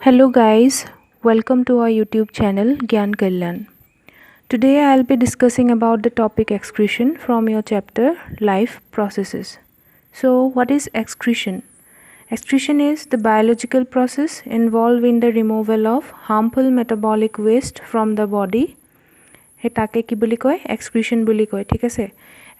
Hello guys, welcome to our YouTube channel Gyan Kalyan. Today I'll be discussing about the topic excretion from your chapter Life Processes. So what is excretion? Excretion is the biological process involved in the removal of harmful metabolic waste from the body. हे ताके की बुली कय excretion बुली कय ठीक আছে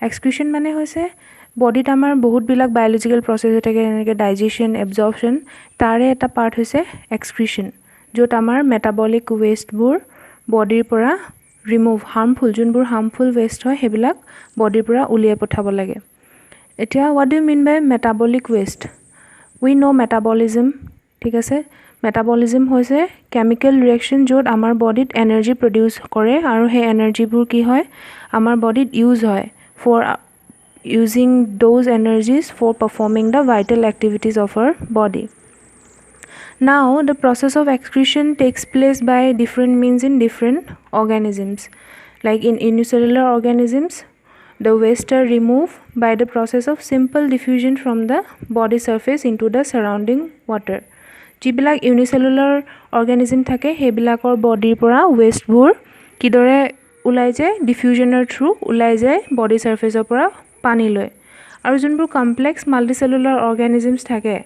excretion माने होइसे बॉडीत आमार बहुत बिलाक बायोलॉजिकल प्रोसेस থাকে এনেকে ডাইজেशन এবজर्प्शन तारे এটা পার্ট হৈছে excretion যত আমাৰ মেটাবলিক ওয়েস্টবোৰ বডিৰ পৰা ৰিমুভ হাৰ্মফুল যোনবোৰ হাৰ্মফুল ওয়েস্ট হয় হেবিলাক বডিৰ পৰা উলিয়াই পঠাব লাগে এতিয়া what do you mean by metabolic waste we know metabolism ঠিক আছে मेटाबॉलिज्म होइसे केमिकल रिएक्शन जोट आमार बॉडीत एनर्जी प्रोड्यूस करे आरो हे एनर्जीबुर की होय आमार बॉडीत यूज होय for using those energies for performing the vital activities of our body. Now the process of excretion takes place by different means in different organisms. Like in unicellular organisms, the waste are removed by the process of simple diffusion from the body surface into the surrounding water. जिबिलाक unicellular organism থাকে হেবিলাকৰ বডিৰ পৰা ওয়েস্টবোৰ কিদৰে উলাই যায় ডিফিউজনৰ through উলাই যায় body সাৰফেসৰ পৰা পানী লৈ আৰু যোনবোৰ কমপ্লেক্স মাল্টিসেলুলাৰ অৰ্গানিজমছ থাকে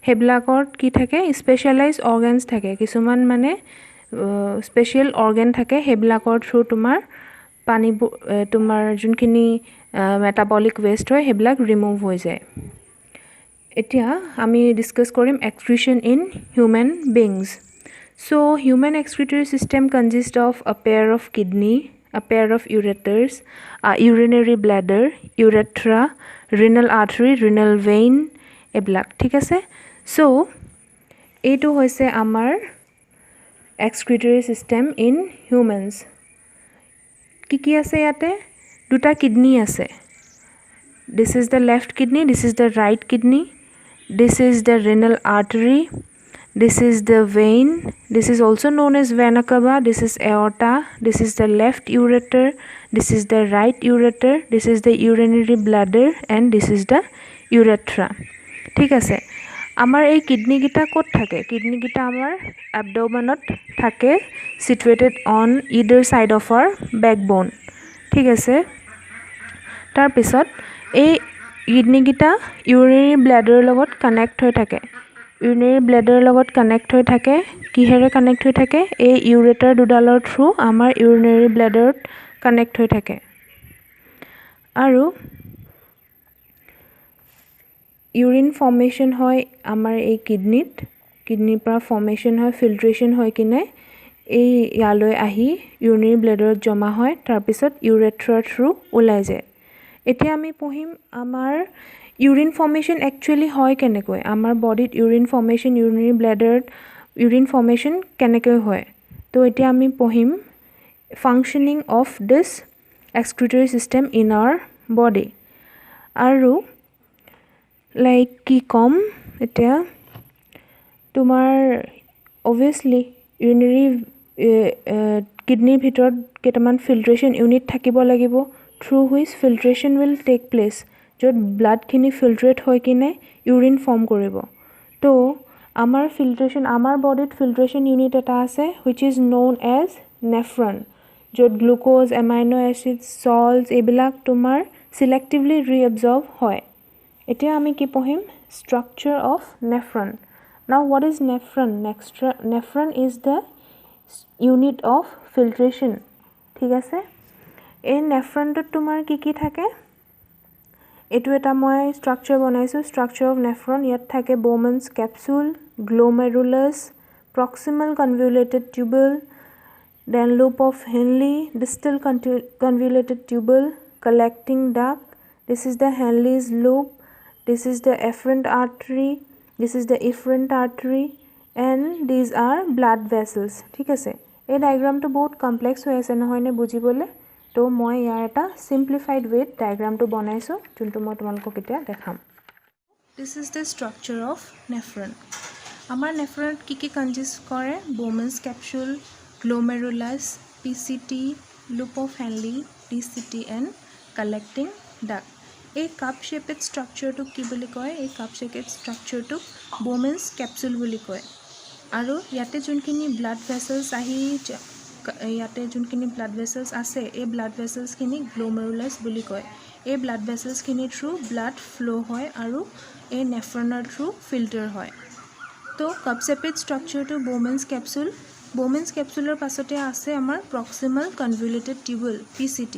হেবিলাকৰ কি থাকে স্পেশালাইজ অৰ্গানছ থাকে কিছুমান মানে স্পেশাল অৰ্গান থাকে হেবিলাকৰ থ্ৰু তোমাৰ পানী তোমাৰ যোনখিনি মেটাবলিক ওয়েস্ট হয় হেবিলাক ৰিমুভ হৈ যায় এতিয়া আমি ডিসকাস কৰিম excretion in human beings. So human excretory system consists of a pair of kidney, a pair of ureters, a urinary bladder, urethra, renal artery, renal vein এবিলাক ঠিক আছে so এইটো হৈছে আমাৰ excretory system in humans কি আছে ইয়াতে দুটা kidney আছে this is the left kidney this is the right kidney this is the renal artery this is the vein this is also known as vena cava this is aorta this is the left ureter this is the right ureter this is the urinary bladder and this is the urethra ঠিক আছে আমাৰ এই kidney গিটা কত থাকে kidney গিটা আমাৰ অ্যাবডোমেনত থাকে situated on either side of our backbone ঠিক আছে তাৰ পিছত এই কিডনি গিটা ইউৰিনাৰী ব্লাডৰ লগত কানেক্ট হৈ থাকে ইউৰিনাৰী ব্লাডৰ লগত কানেক্ট হৈ থাকে কিহেৰে কানেক্ট হৈ থাকে এই ইউৰেটাৰ দুডালৰ থ্ৰু আমাৰ ইউৰিনাৰী ব্লাডৰত কানেক্ট হৈ থাকে আৰু ইউৰিন ফৰ্মেশন হয় আমাৰ এই কিডনিৰ পৰা ফৰ্মেশন হয় ফিল্ট্ৰেশন হয় কিনে এই ইয়ালৈ আহি ইউৰিনাৰী ব্লাডৰত জমা হয় তাৰ পিছত ইউৰেথ্ৰাৰ থ্ৰু ওলাই যায় এতিয়া আমি পঢ়িম আমাৰ ইউৰিন ফৰ্মেশন একচুয়ালি হয় কেনেকৈ আমাৰ বডিত ইউৰিন ফৰ্মেশন ইউৰিনাৰী ব্লাডাৰত ইউৰিন ফৰ্মেশন কেনেকৈ হয় তো এতিয়া আমি পঢ়িম functioning of this excretory system in our body আৰু লাইক কি কম এতিয়া তোমাৰ obviously ইউৰিনাৰী কিডনিৰ ভিতৰত কেটামান ফিল্ট্ৰেশন ইউনিট থাকিব লাগিব through which filtration will take place jot blood khini filtrate hoy kine urine form koribo to amar filtration amar body filtration unit eta ase which is known as nephron jot glucose amino acids salts ebilak tumar selectively reabsorb hoy etia ami ki pohim structure of nephron now what is nephron nephron is the unit of filtration ঠিক আছে এই নেফ্ৰনটো তোমাৰ কি থাকে এটো এটা মই structure বনাইছো স্ট্ৰাকচাৰ অফ নেফ্ৰন ইয়াত থাকে Bowman's capsule glomerulus proximal convoluted tubule then loop of Henle distal convoluted tubule collecting duct this is the Henle's loop this is the efferent artery this is the efferent artery and these are blood vessels ঠিক আছে এই ডায়াগ্ৰামটো বহুত complex হৈ আছে নহয়নে বুজিবলে তো মই ইয়াৰ এটা simplified way diagram to বনাইছো যোনটো মই তোমালোকক এতিয়া দেখাম this is the structure of nephron আমাৰ নেফ্ৰন কি কনজিস্ট কৰে Bowman's capsule glomerulus PCT loop of Henle DCT and collecting duct এই কাপ শেপড স্ট্ৰাকচাৰটো কি বুলি কয় এই কাপ শেপড স্ট্ৰাকচাৰটো Bowman's capsule বুলি কয় আৰু ইয়াতে যোনখিনি ব্লাড ভেসেলছ আহি ইয়াতে যোনখিনি ব্লাড ভেসেলছ আছে এই ব্লাড ভেসেলছখিনি গ্লোমেৰুলাছ বুলি কয় এই ব্লাড ভেসেলছখিনি থ্ৰু ব্লাড ফ্লো হয় আৰু এই নেফ্ৰনৰ থ্ৰু ফিল্টাৰ হয় তো কাপচেপিড ষ্ট্ৰাকচাৰটো Bowman's capsular পাছতে আছে আমাৰ proximal convoluted tubule PCT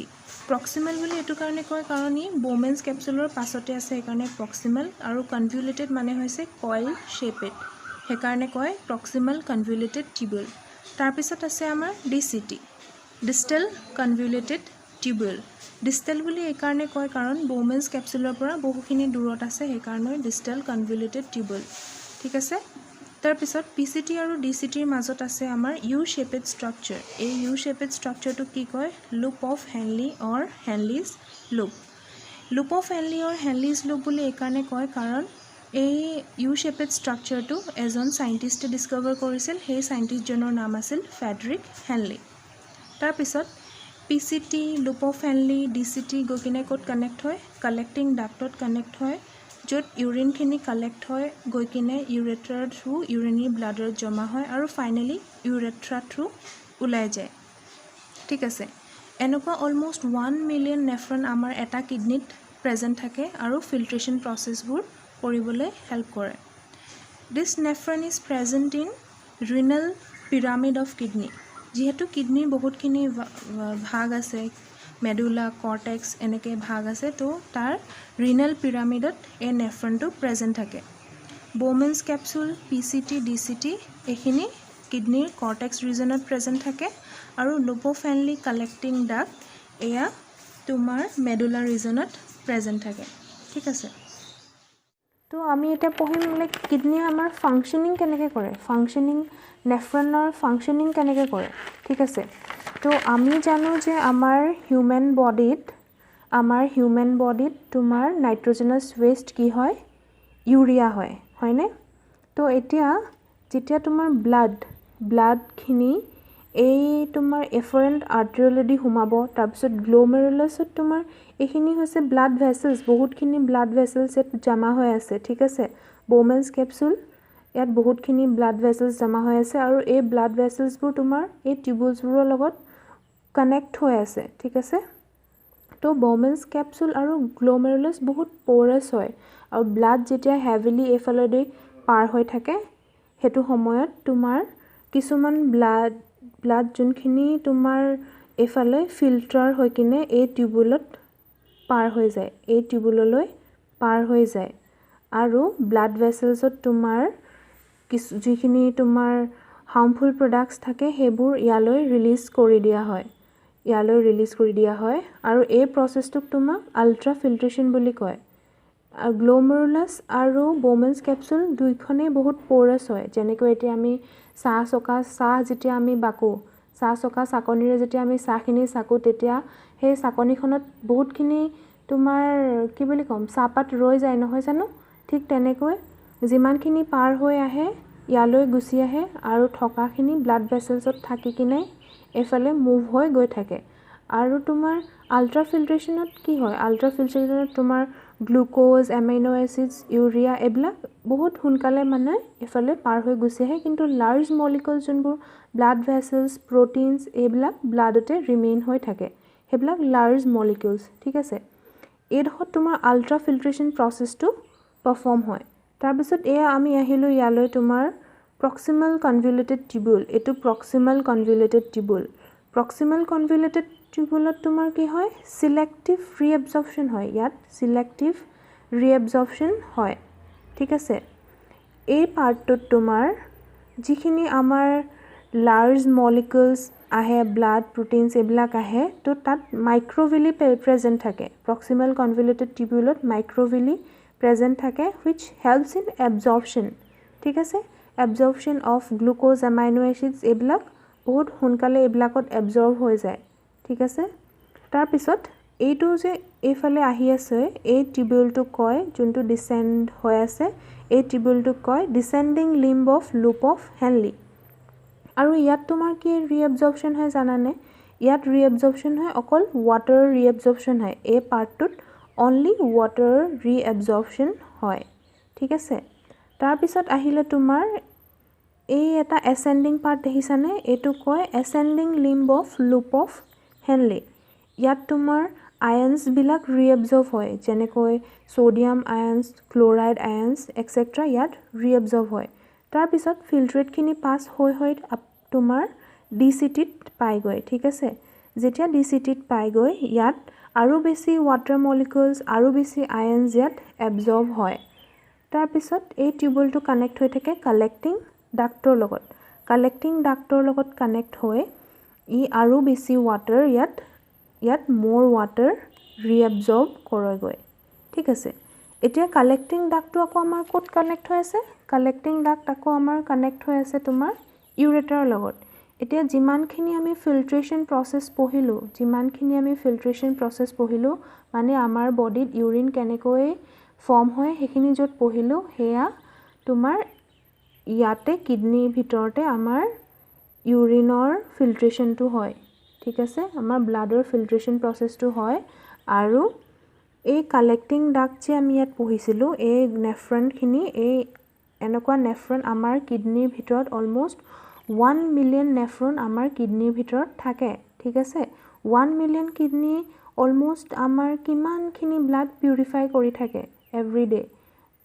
proximal বুলি এটো কাৰণে কয় কাৰণ ই Bowman's capsular পাছতে আছে সেইকাৰণে proximal আৰু convoluted মানে হৈছে coil shaped সেইকাৰণে কয় proximal convoluted tubule তাৰ পিছত আছে আমাৰ DCT distal convoluted tubule distal বুলি এই কাৰণে কয় কাৰণ Bowman's capsular পৰা বহুখিনি দূৰত আছে সেইকাৰণে distal convoluted tubule ঠিক আছে তাৰ পিছত PCT আৰু DCT ৰ মাজত আছে আমাৰ U-shaped structure এই U-shaped structure টো কি কয় loop of Henle or Henle's loop of Henle or Henle's loop বুলি এই কাৰণে কয় কাৰণ এই U-shaped structure টো এজন সাইন্টিস্টে ডিসকভাৰ কৰিছিল সেই সাইন্টিস্ট জনৰ নাম আছিল ফ্ৰেডৰিক হেনলি তাৰ পিছত PCT loop of Henle DCT গকিনে কোড কানেক্ট হয় কালেক্টিং ডাক্টত কানেক্ট হয় য'ত ইউৰিনখিনি কালেক্ট হয় গৈ কিনে ইউৰেথ্ৰাৰ থ্ৰু ইউৰিনাৰী ব্লাডত জমা হয় আৰু ফাইনালি ইউৰেথ্ৰা থ্ৰু ওলাই যায় ঠিক আছে এনেকুৱা অলমোষ্ট 1 মিলিয়ন নেফ্ৰন আমাৰ এটা কিডনিত প্ৰেজেন্ট থাকে আৰু ফিল্ট্ৰেশ্যন প্ৰসেছবোৰ কৰিবলৈ হেল্প কৰে this nephron is present in renal pyramid of kidney যেহেতু কিডনিৰ বহুতখিনি ভাগ আছে মেডুলা কৰ্টেক্স এনেকে ভাগ আছে তো তাৰ ৰিনাল পিৰামিডত এই নেফ্ৰনটো প্ৰেজেন্ট থাকে Bowman's capsule PCT DCT এখিনি কিডনিৰ কৰ্টেক্স ৰিজনত প্ৰেজেন্ট থাকে আৰু loop of Henle collecting duct এয়া তোমাৰ মেডুলা ৰিজনত প্ৰেজেন্ট থাকে ঠিক আছে তো আমি এটা পঢ়িম লাইক কিডনি আমাৰ ফাংশনিং কেনেকৈ কৰে ফাংশনিং নেফ্ৰনৰ ফাংশনিং কেনেকৈ কৰে ঠিক আছে তো আমি জানো যে আমাৰ হিউম্যান বডিত তোমাৰ নাইট্ৰজেনাছ ওয়েস্ট কি হয় ইউৰিয়া হয় হয়নে তো এতিয়া যেতিয়া তোমাৰ ব্লাডখিনি এই তোমাৰ এফাৰেণ্ট আৰ্টেৰিয়লেদি সোমাব তাৰপিছত গ্লোমেৰুলাছত তোমাৰ এইখিনি হৈছে ব্লাড ভেসেলছ বহুতখিনি ব্লাড ভেসেলছ জমা হৈ আছে ঠিক আছে Bowman's capsule ইয়াত বহুতখিনি ব্লাড ভেসেলছ জমা হৈ আছে আৰু এই ব্লাড ভেসেলছবোৰ তোমাৰ এই টিউবুলছবোৰৰ লগত কানেক্ট হৈ আছে ঠিক আছে তো Bowman's capsule আৰু গ্লোমেৰুলাছ বহুত প'ৰাছ হয় আৰু ব্লাড যেতিয়া হেভিলি এফালেদি পাৰ হৈ থাকে হেতু সময়ত তোমাৰ কিছুমান ব্লাড যোনখিনি তোমাৰ এফালে ফিল্টাৰ হৈ কিনে এই টিউবুলত পাৰ হৈ যায় এই টিউবুললৈ পাৰ হৈ যায় আৰু ব্লাড ভেসেলছত তোমাৰ যিখিনি তোমাৰ হাৰ্মফুল প্ৰডাক্টছ থাকে সেইবোৰ ইয়ালৈ ৰিলিজ কৰি দিয়া হয় আৰু এই প্ৰসেছটোক তোমাক আল্ট্ৰা ফিল্ট্ৰেশ্যন বুলি কয় গ্লোমেৰুলাছ আৰু Bowman's capsule দুইখনেই বহুত প'ৰাছ হয় যেনেকৈ এতিয়া আমি চাহ যেতিয়া আমি বাকো চাকনিৰে যেতিয়া আমি চাহখিনি চাকো তেতিয়া সেই চাকনিখনত বহুতখিনি তোমাৰ কি বুলি কম চাহপাত ৰৈ যায় নহয় জানো ঠিক তেনেকৈ যিমানখিনি পাৰ হৈ আহে ইয়ালৈ গুচি আহে আৰু থকাখিনি ব্লাড ভেসেলছত থাকি কিনে এফালে মুভ হৈ গৈ থাকে আৰু তোমাৰ আল্ট্ৰা ফিল্ট্ৰেশ্যনত কি হয় আল্ট্ৰা ফিল্ট্ৰেশ্যনত তোমাৰ গ্লুকোজ এমাইনো এচিডছ ইউৰিয়া এইবিলাক বহুত সোনকালে মানে এফালে পাৰ হৈ গুচি আহে কিন্তু লাৰ্জ মলিকুল যোনবোৰ ব্লাড ভেসেলছ প্ৰটিনছ এইবিলাক ব্লাডতে ৰিমেইন হৈ থাকে সেইবিলাক লাৰ্জ মলিকুলছ ঠিক আছে এইডোখৰত তোমাৰ আল্ট্ৰা ফিল্ট্ৰেশ্যন প্ৰসেছটো পাৰফৰ্ম হয় তাৰপিছত এয়া আমি আহিলোঁ ইয়ালৈ তোমাৰ proximal convoluted tubule এটো proximal convoluted টিউবুলত তোমাৰ কি হয় সিলেক্টিভ ৰিএবজৰ্পশ্যন হয় ইয়াত সিলেক্টিভ ৰিএবজৰ্পশ্যন হয় ঠিক আছে এই পাৰ্টটোত তোমাৰ যিখিনি আমাৰ লাৰ্জ মলিকুলছ আহে ব্লাড প্ৰটিনছ এইবিলাক আহে তো তাত মাইক্ৰোভিলি প্ৰেজেন্ট থাকে proximal convoluted টিউবুলত মাইক্ৰোভিলি প্ৰেজেন্ট থাকে which helps in absorption ঠিক আছে absorption of glucose amino acids এইবিলাক বহুত সোনকালে এইবিলাকত এবজৰ্ব হৈ যায় ঠিক আছে তাৰ পিছত এইটো যে এইফালে আহি আছে এই টিউবুলটো কয় যোনটো ডিসেন্ড হৈ আছে এই টিউবুলটো কয় descending limb of loop of Henle আৰু ইয়াত তোমাৰ কি ৰিএবজৰ্পশ্যন হয় জানানে ইয়াত ৰিএবজৰ্পশ্যন হয় অকল ওৱাটাৰ ৰিএবজৰ্পশ্যন হয় এই পাৰ্টটোত অনলি ওৱাটাৰ ৰিএবজৰ্পশ্যন হয় ঠিক আছে তাৰ পিছত আহিলে তোমাৰ এই এটা এসেন্ডিং পাৰ্ট দেখিছানে এইটো কয় ascending limb of loop of Henle ইয়াত তোমাৰ আয়ন্স বিলাক ৰিএবজৰ্ব হয় যেনেকৈ সোডিয়াম আয়ন্স ক্লোৰাইড আয়ন্স এটসেট্ৰা ইয়াত ৰিএবজৰ্ব হয় তাৰ পিছত ফিল্ট্ৰেটখিনি পাস হৈ তোমাৰ ডিসিটিত পাইগৈ ঠিক আছে যেতিয়া ডিসিটিত পাইগৈ ইয়াত আৰু বেছি ওয়াটাৰ মলিকিউলছ আৰু বেছি আয়ন্স ইয়াত এবজৰ্ব হয় তাৰ পিছত এই টিউবুলটো কানেক্ট হৈ থাকে কালেক্টিং ডাক্টৰ লগত কালেক্টিং ডাক্টৰ লগত কানেক্ট হৈ ই আৰু বেছি ওয়াটাৰ ইয়াত মোৰ ওয়াটাৰ ৰিএবজৰ্ব কৰগৈ ঠিক আছে এতিয়া কালেক্টিং ডাক্টটো আকৌ আমাৰ ক'ত কানেক্ট হৈ আছে কালেক্টিং ডাক্ট আকৌ আমাৰ কানেক্ট হৈ আছে তোমাৰ ইউৰেটাৰৰ লগত এতিয়া যিমানখিনি আমি ফিল্ট্ৰেচন প্ৰসেস পঢ়িলো মানে আমাৰ বডিত ইউৰিন কেনেকৈ ফৰ্ম হয় সেইখিনি য'ত পঢ়িলো হেয়া তোমাৰ ইয়াতে কিডনিৰ ভিতৰতে আমাৰ ইউৰিনৰ ফিল্ট্ৰেচনটো হয় ঠিক আছে আমাৰ ব্লাডৰ ফিল্ট্ৰেচন প্ৰসেসটো হয় আৰু এই কালেক্টিং ডাক্ট যে আমি ইয়াত পঢ়িছিলো এই নেফ্ৰনখিনি এই এনেকুৱা নেফ্ৰন আমাৰ কিডনিৰ ভিতৰত অলমোষ্ট 1 মিলিয়ন নেফ্ৰন আমাৰ কিডনিৰ ভিতৰত থাকে ঠিক আছে 1 মিলিয়ন কিডনি অলমোষ্ট আমাৰ কিমানখিনি ব্লাড পিউৰিফাই কৰি থাকে এভৰি ডে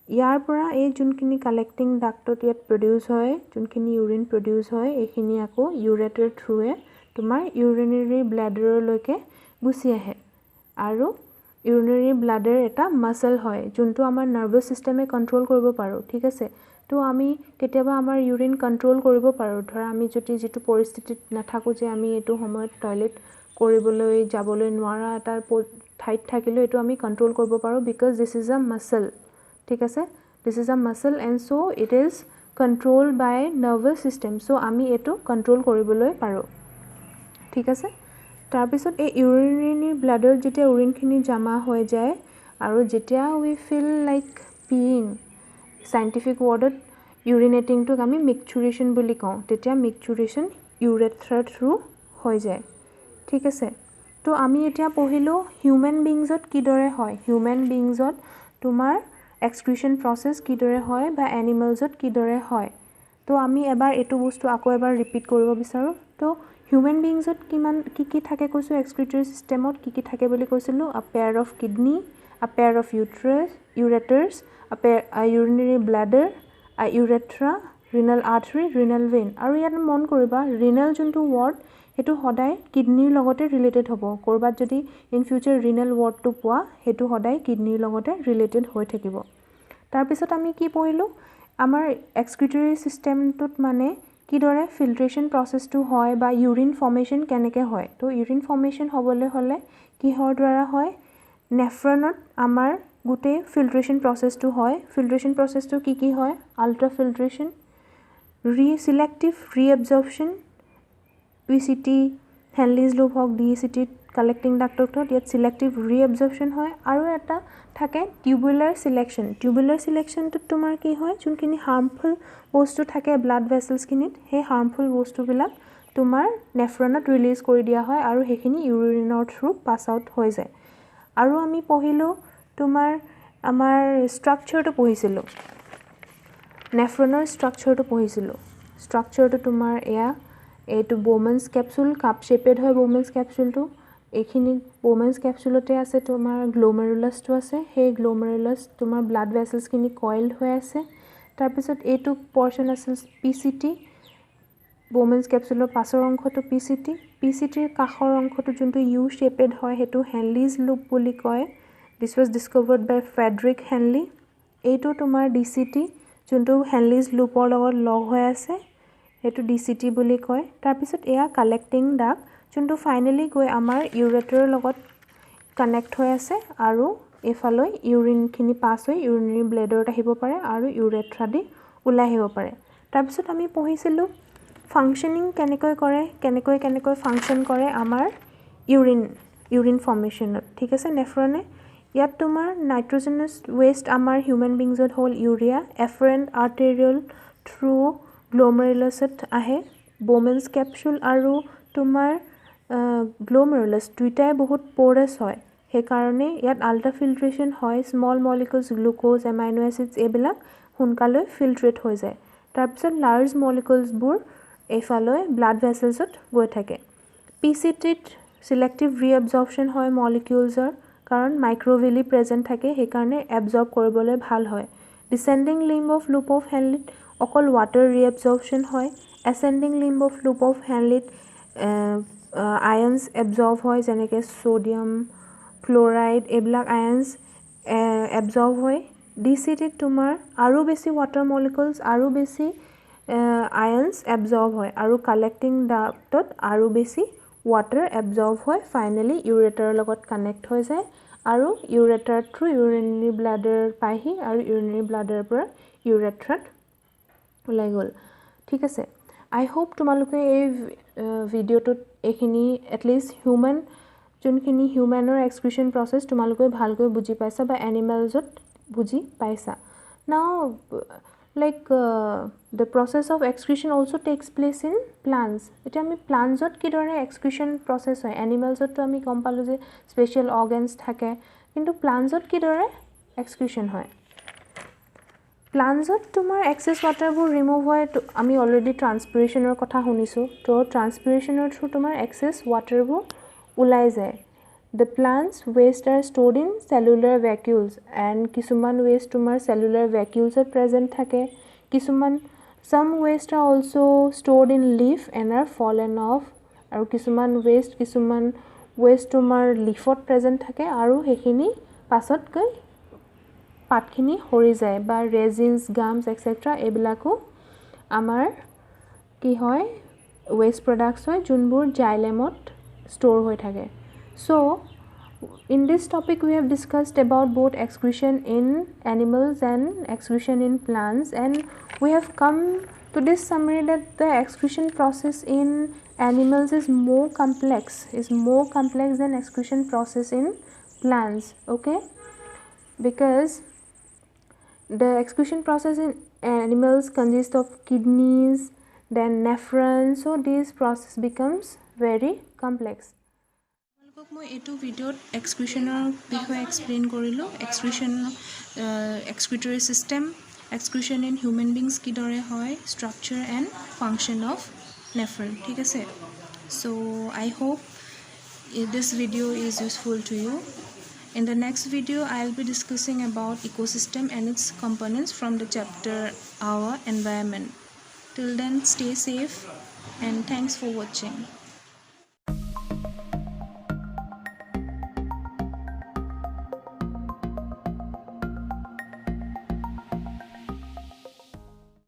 ইয়াৰ পৰা এই যোনখিনি কালেক্টিং ডাক্টত ইয়াত প্ৰডিউস হয় যোনখিনি ইউৰিন প্ৰডিউস হয় এইখিনি আকৌ ইউৰেটাৰ থ্ৰুৱে তোমাৰ ইউৰিনাৰী ব্লাডাৰলৈকে গুচি আহে আৰু ইউৰিনাৰী ব্লাডাৰ এটা মাসল হয় যোনটো আমাৰ নাৰ্ভাছ সিস্টেমে কন্ট্ৰোল কৰিব পাৰো ঠিক আছে তো আমি কেতিয়াবা আমাৰ ইউৰিন কন্ট্ৰোল কৰিব পাৰো ধৰা আমি যদি যেটো পৰিস্থিতিত নাথাকো যে আমি এটো সময়ত টয়লেট কৰিবলৈ যাবলৈ নোৱাৰা এটা ঠাইত থাকিলে এটো আমি কন্ট্ৰোল কৰিব পাৰো because this is a muscle ঠিক আছে this is a muscle and so it is controlled by nervous system so আমি এটো কন্ট্ৰোল কৰিবলৈ পাৰো ঠিক আছে তাৰ পিছত এই ইউৰিনাৰী ব্লাডাৰ যেতিয়া ইউৰিনখিনি জমা হৈ যায় আৰু যেতিয়া উই ফিল লাইক পিইং সাইন্টিফিক ওয়াৰ্ডত ইউৰিনেটিংটোক আমি মিকচুৰেচন বুলি কওঁ তেতিয়া মিকচুৰেচন ইউৰেথ্ৰাৰ থ্ৰু হৈ যায় ঠিক আছে তো আমি এতিয়া পঢ়িলো হিউম্যান বিংছত কিদৰে হয় হিউম্যান বিংছত তোমাৰ এক্সক্ৰিশন প্ৰসেস কিদৰে হয় বা এনিমেলছত কিদৰে হয় তো আমি এবাৰ এটো বস্তু আকৌ এবাৰ ৰিপিট কৰিব বিচাৰো তো হিউম্যান বিংছত কি থাকে কৈছো এক্সক্ৰিটৰি সিস্টেমত কি থাকে বুলি কৈছিলো a pair of kidney a pair of ureters a urinary bladder a urethra renal artery renal vein আৰু ইয়াত মন কৰিবা renal যোনটো ওয়াৰ্ড হেতু সদায় কিডনিৰ লগতে ৰিলেটেড হ'ব কৰবাত যদি ইন ফিউচাৰ renal ওয়াৰ্ডটো পোৱা হেতু সদায় কিডনিৰ লগতে ৰিলেটেড হৈ থাকিব তাৰ পিছত আমি কি পঢ়িলো আমাৰ এক্সক্ৰিটৰি সিস্টেমটোত মানে কিদৰে ফিল্ট্ৰেচন প্ৰসেসটো হয় বা ইউৰিন ফৰ্মেশন কেনেকৈ হয় তো ইউৰিন ফৰ্মেশন হ'বলৈ হলে কিহৰ দ্বাৰা হয় নেফ্ৰনত আমাৰ গুটে ফিল্ট্ৰেচন প্ৰসেসটো হয় ফিল্ট্ৰেচন প্ৰসেসটো কি হয় ultra filtration selective reabsorption PCT Henle's loop হক ডিসিটি কালেক্টিং ডাক্টত ইয়াত সিলেক্টিভ ৰিএবজৰ্পশন হয় আৰু এটা থাকে টিউবুলাৰ সিলেকশনটো তোমাৰ কি হয় যোনখিনি হাৰ্মফুল বস্তু থাকে ব্লাড ভেসেলছ খিনিত হে হাৰ্মফুল বস্তুবিলাক তোমাৰ নেফ্ৰনত ৰিলিজ কৰি দিয়া হয় আৰু হেখিনি ইউৰিনৰ থ্ৰু পাস আউট হৈ যায় আৰু আমি পঢ়িলো তোমাৰ আমাৰ স্ট্ৰাকচাৰটো পঢ়িছিলো নেফ্ৰনৰ স্ট্ৰাকচাৰটো তোমাৰ এইটো বোমেন্স ক্যাপসুল কাপ শেপেড হয় বোমেন্স ক্যাপসুলটো এইখিনি বোমেন্স ক্যাপসুলতে আছে তোমাৰ গ্লোমেৰুলাছটো আছে হে গ্লোমেৰুলাছ তোমাৰ ব্লাড ভেসেলছ খিনি কইলড হৈ আছে তাৰ পিছত এইটো পৰ্শন আছে পিসিটি বোমেন্স ক্যাপসুলৰ পাছৰ অংশটো পিসিটিৰ কাষৰ অংশটো যোনটো ইউ শেপেড হয় হেতু হেনলিজ লুপ বুলি কয় this was discovered by Friedrich Henle এইটো তোমাৰ ডিসিটি যোনটো হেনলিজ লুপৰ লগত লগ হৈ আছে হেতু ডিসিটি বুলি কয় তাৰ পিছত এয়া কালেক্টিং ডাক্ট যোনটো ফাইনালি গৈ আমাৰ ইউৰেটাৰৰ লগত কানেক্ট হৈ আছে আৰু এফালৈ ইউৰিনখিনি পাস হৈ ইউৰিনাৰী ব্লাডাৰত আহিব পাৰে আৰু ইউৰেথ্ৰা দি ওলাই আহিব পাৰে তাৰ পিছত আমি পঢ়িছিলো ফাংশনিং কেনেকৈ কৰে কেনেকৈ ফাংশন কৰে আমাৰ ইউৰিন ফৰ্মেশনত ঠিক আছে নেফ্ৰনে ইয়াত তোমাৰ নাইট্ৰোজেনাছ ওয়েষ্ট আমাৰ হিউম্যান বিংছত হল ইউৰিয়া এফাৰেন্ট আৰ্টেৰিয়েল থ্ৰু গ্লোমেৰুলাছত আহে বোমেন্স ক্যাপসুল আৰু তোমাৰ গ্লোমেৰুলাছ দুইটাই বহুত পোৰাছ হয় হে কাৰণে ইয়াত আল্ট্ৰা ফিল্ট্ৰেচন হয় স্মল মলিকিউলছ গ্লুকোজ এমাইনো এসিডছ এবিলাক সোনকালে ফিল্ট্ৰেট হৈ যায় তাৰপিছত লাৰ্জ মলিকুলছবোৰ এইফালে ব্লাড ভেছেলছত গৈ থাকে PCTত সিলেক্টিভ ৰিএবজৰ্পশ্যন হয় মলিকিউলছৰ কাৰণ মাইক্ৰ'ভিলি প্ৰেজেণ্ট থাকে সেইকাৰণে এবজৰ্ব কৰিবলৈ ভাল হয় descending limb of loop of হেনলিত অকল ৱাটাৰ ৰিএবজৰ্পশ্যন হয় ascending limb of loop of হেনলিত আয়ন্স এবজৰ্ব হয় যেনেকৈ সোডিয়াম ক্লোৰাইড এইবিলাক আয়ন্স এবজৰ্ব হয় ডিচিটিত তোমাৰ আৰু বেছি ৱাটাৰ মলিকুলছ আৰু বেছি আয়ন্স এবজৰ্ব হয় আৰু কালেক্টিং ডাক্টত আৰু বেছি ৱাটাৰ এবজৰ্ব হয় ফাইনেলি ইউৰেটাৰৰ লগত কানেক্ট হৈ যায় আৰু ইউৰেটাৰ থ্ৰু ইউৰিনাৰী ব্লাডাৰ পাইহি আৰু ইউৰিনাৰী ব্লাডাৰৰ পৰা ইউৰেথ্ৰাত ওলাই গ'ল ঠিক আছে আই হোপ তোমালোকে এই ভিডিঅ'টোত এইখিনি এটলিষ্ট যোনখিনি হিউমেনৰ এক্সক্ৰিশ্যন প্ৰচেছ তোমালোকে ভালকৈ বুজি পাইছা বা এনিমেলছত বুজি পাইছা নাও like the process of excretion also takes place in plants এটা আমি প্লান্টছত কি ধৰণে এক্সক্ৰিশ্যন প্ৰচেছ হয় এনিমেলছত তো আমি গম পালোঁ যে স্পেচিয়েল অৰ্গেনছ থাকে কিন্তু প্লান্টছত কি ধৰণে এক্সক্ৰিশ্যন হয় প্লান্টছত তোমাৰ এক্সেছ ৱাটাৰবোৰ ৰিমুভ হয় আমি অলৰেডি ট্ৰান্সপিৰেশ্যনৰ কথা শুনিছোঁ তো ট্ৰান্সপিৰেশ্যনৰ থ্ৰু তোমাৰ এক্সেছ ৱাটাৰবোৰ ওলাই যায় The plant's waste are stored in cellular vacuoles and কিছুমান waste তোমাৰ cellular vacuoles present থাকে কিছুমান some waste are also stored in leaf and are fallen off আৰু কিছুমান waste তোমাৰ leafত present থাকে আৰু সেইখিনি পাছত গৈ পাতখিনি হৰি যায় বা resins gums etc এইবিলাকো আমাৰ কি হয় waste products হয় যোনবোৰ জাইলেমত store হৈ থাকে So, in this topic we have discussed about both excretion in animals and excretion in plants and we have come to this summary that the excretion process in animals is more complex than excretion process in plants, okay? Because the excretion process in animals consists of kidneys, then nephrons, so this process becomes very complex. মই এইটো ভিডিঅ'ত এক্সক্ৰিশ্যনৰ বিষয়ে explain কৰিলোঁ excretory system excretion in human beings কিদৰে হয় structure and function of nephron ঠিক আছে so' I hope this video' is useful to you in the next video' I will be discussing about ecosystem and its components from the chapter our environment till then stay safe and thanks for ৱাচিং